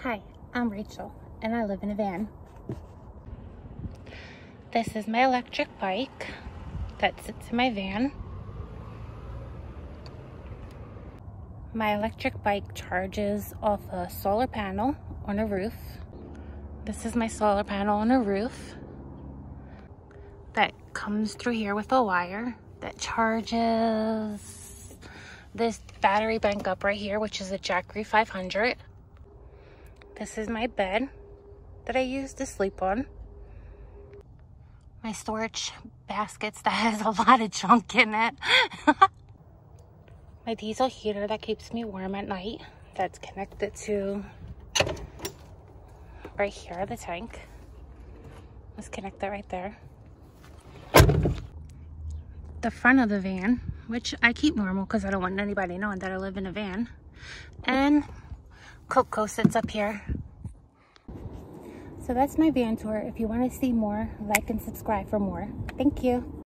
Hi, I'm Rachel, and I live in a van. This is my electric bike that sits in my van. My electric bike charges off a solar panel on a roof. This is my solar panel on a roof that comes through here with a wire that charges this battery bank up right here, which is a Jackery 500. This is my bed that I use to sleep on. My storage baskets that has a lot of junk in it. My diesel heater that keeps me warm at night. That's connected to right here, the tank. Let's connect that right there. The front of the van, which I keep normal because I don't want anybody knowing that I live in a van. And Coco sits up here. So that's my van tour. If you want to see more, like and subscribe for more. Thank you.